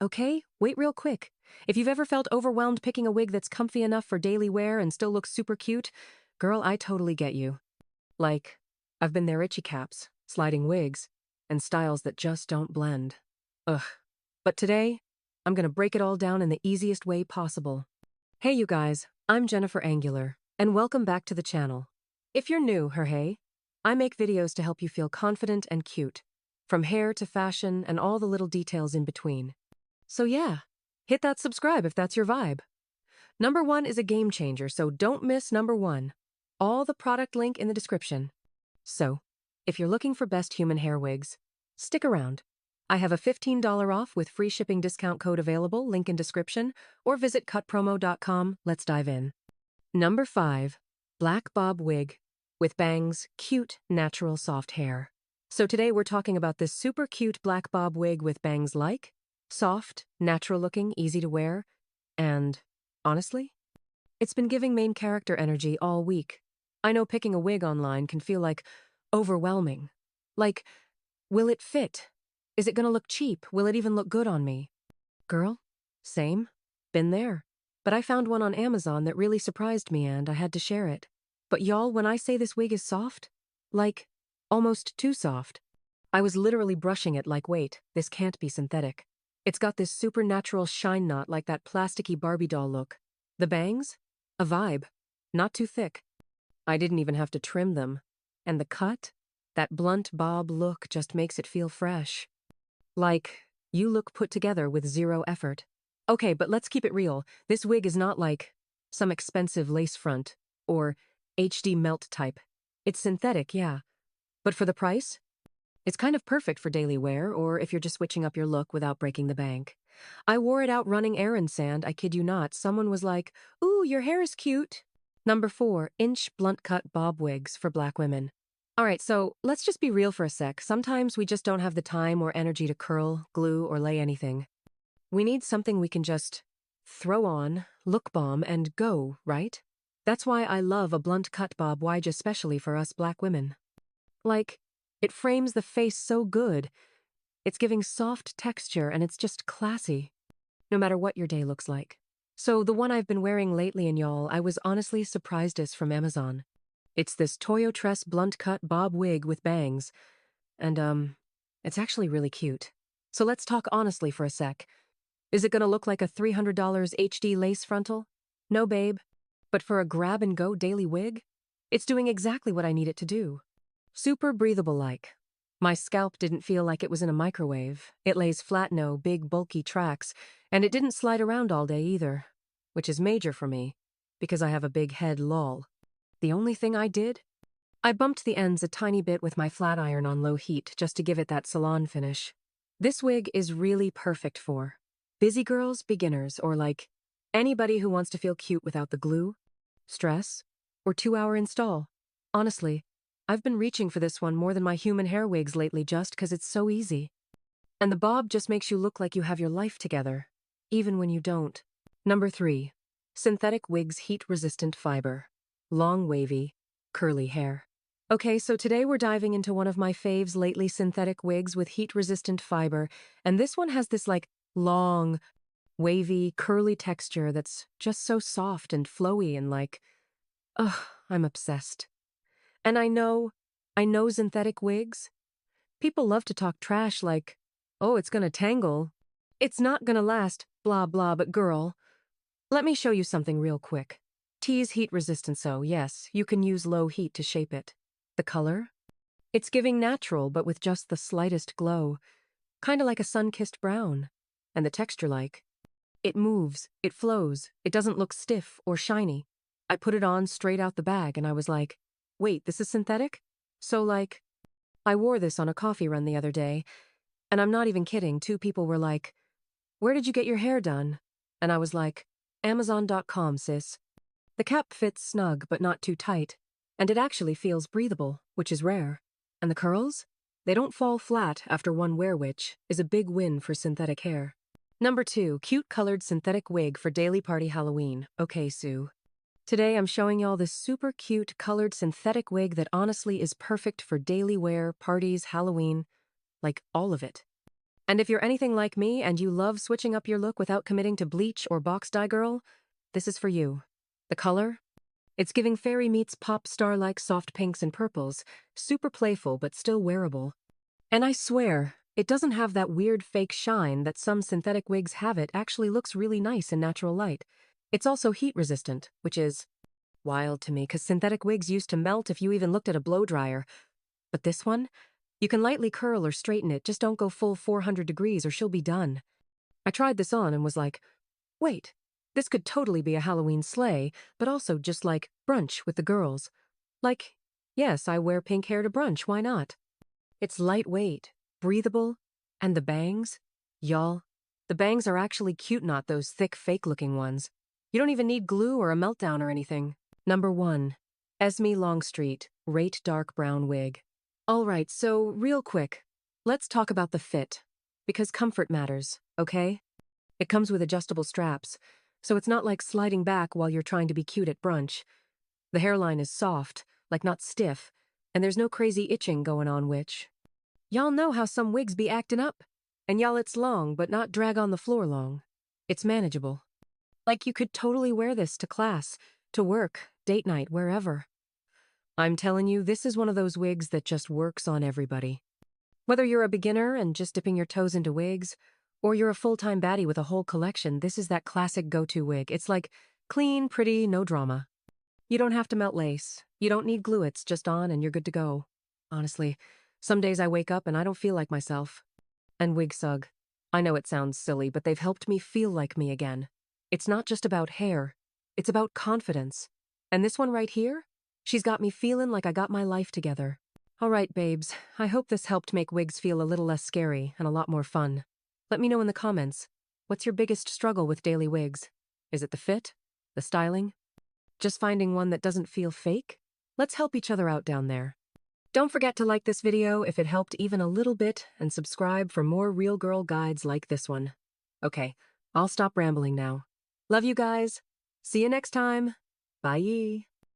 okay? Wait real quick. If you've ever felt overwhelmed picking a wig that's comfy enough for daily wear and still looks super cute, girl, I totally get you. Like, I've been there itchy caps, sliding wigs, and styles that just don't blend. Ugh. But today, I'm gonna break it all down in the easiest way possible. Hey you guys, I'm Jennifer Angular, and welcome back to the channel. If you're new, hey, I make videos to help you feel confident and cute, from hair to fashion and all the little details in between. So yeah, hit that subscribe if that's your vibe. Number 1 is a game changer, so don't miss number 1. All the product link in the description. So, if you're looking for best human hair wigs, stick around. I have a $15 off with free shipping discount code available, link in description, or visit cutpromo.com. Let's dive in. Number 5, Black Bob Wig with bangs, cute, natural, soft hair. So today we're talking about this super cute black bob wig with bangs like, soft, natural looking, easy to wear, and, honestly, it's been giving main character energy all week. I know picking a wig online can feel like overwhelming. Like, will it fit? Is it gonna look cheap? Will it even look good on me? Girl, same. Been there. But I found one on Amazon that really surprised me and I had to share it. But y'all, when I say this wig is soft, like, almost too soft. I was literally brushing it like, wait, this can't be synthetic. It's got this supernatural shine knot like that plasticky Barbie doll look. The bangs? A vibe. Not too thick. I didn't even have to trim them. And the cut? That blunt bob look just makes it feel fresh. Like, you look put together with zero effort. Okay, but let's keep it real. This wig is not like some expensive lace front or HD melt type. It's synthetic, yeah. But for the price? It's kind of perfect for daily wear or if you're just switching up your look without breaking the bank. I wore it out running errands and, I kid you not, someone was like, "Ooh, your hair is cute." Number 4, inch blunt cut bob wigs for black women. Alright, so let's just be real for a sec. Sometimes we just don't have the time or energy to curl, glue, or lay anything. We need something we can just throw on, look bomb, and go, right? That's why I love a blunt cut bob wige, especially for us black women. Like, it frames the face so good. It's giving soft texture and it's just classy, no matter what your day looks like. So the one I've been wearing lately, and y'all, I was honestly surprised is from Amazon. It's this Toyo Tress blunt cut bob wig with bangs, and it's actually really cute. So let's talk honestly for a sec. Is it gonna look like a $300 HD lace frontal? No, babe. But for a grab-and-go daily wig, it's doing exactly what I need it to do. Super breathable like. My scalp didn't feel like it was in a microwave. It lays flat, no big bulky tracks, and it didn't slide around all day either, which is major for me, because I have a big head lol. The only thing I did? I bumped the ends a tiny bit with my flat iron on low heat just to give it that salon finish. This wig is really perfect for busy girls, beginners, or like anybody who wants to feel cute without the glue, stress, or 2-hour install. Honestly, I've been reaching for this one more than my human hair wigs lately just 'cause it's so easy. And the bob just makes you look like you have your life together, even when you don't. Number 3, synthetic wigs heat-resistant fiber. Long wavy, curly hair. Okay, so today we're diving into one of my faves lately, synthetic wigs with heat-resistant fiber, and this one has this like long, wavy, curly texture that's just so soft and flowy and like, ugh, I'm obsessed. And I know synthetic wigs. People love to talk trash like, oh, it's gonna tangle. It's not gonna last, blah blah, but girl, let me show you something real quick. Tea's heat resistant, so yes, you can use low heat to shape it. The color? It's giving natural but with just the slightest glow. Kinda like a sun-kissed brown. And the texture like, it moves, it flows, it doesn't look stiff or shiny. I put it on straight out the bag and I was like, wait, this is synthetic? So like, I wore this on a coffee run the other day, and I'm not even kidding, 2 people were like, where did you get your hair done? And I was like, Amazon.com, sis. The cap fits snug but not too tight, and it actually feels breathable, which is rare. And the curls? They don't fall flat after one wear, which is a big win for synthetic hair. Number 2, cute colored synthetic wig for daily party Halloween. Okay, Sue. Today I'm showing y'all this super cute colored synthetic wig that honestly is perfect for daily wear, parties, Halloween, like all of it. And if you're anything like me and you love switching up your look without committing to bleach or box dye, girl, this is for you. The color? It's giving fairy meets pop star-like soft pinks and purples, super playful but still wearable. And I swear, it doesn't have that weird fake shine that some synthetic wigs have. It actually looks really nice in natural light. It's also heat resistant, which is wild to me because synthetic wigs used to melt if you even looked at a blow dryer. But this one? You can lightly curl or straighten it, just don't go full 400 degrees or she'll be done. I tried this on and was like, wait, this could totally be a Halloween sleigh, but also just like brunch with the girls. Like, yes, I wear pink hair to brunch, why not? It's lightweight, breathable, and the bangs? Y'all, the bangs are actually cute, not those thick, fake-looking ones. You don't even need glue or a meltdown or anything. Number 1. Esmee Longstreet, Rate Dark Brown Wig. Alright, so real quick, let's talk about the fit. Because comfort matters, okay? It comes with adjustable straps, so it's not like sliding back while you're trying to be cute at brunch. The hairline is soft, like not stiff, and there's no crazy itching going on, which... Y'all know how some wigs be acting up? And y'all, it's long, but not drag on the floor long. It's manageable. Like you could totally wear this to class, to work, date night, wherever. I'm telling you, this is one of those wigs that just works on everybody. Whether you're a beginner and just dipping your toes into wigs, or you're a full-time baddie with a whole collection, this is that classic go-to wig. It's like clean, pretty, no drama. You don't have to melt lace. You don't need glue, it's just on and you're good to go. Honestly, some days I wake up and I don't feel like myself. And Wigsug. I know it sounds silly, but they've helped me feel like me again. It's not just about hair. It's about confidence. And this one right here? She's got me feeling like I got my life together. All right, babes. I hope this helped make wigs feel a little less scary and a lot more fun. Let me know in the comments. What's your biggest struggle with daily wigs? Is it the fit? The styling? Just finding one that doesn't feel fake? Let's help each other out down there. Don't forget to like this video if it helped even a little bit and subscribe for more real girl guides like this one. Okay, I'll stop rambling now. Love you guys. See you next time. Bye.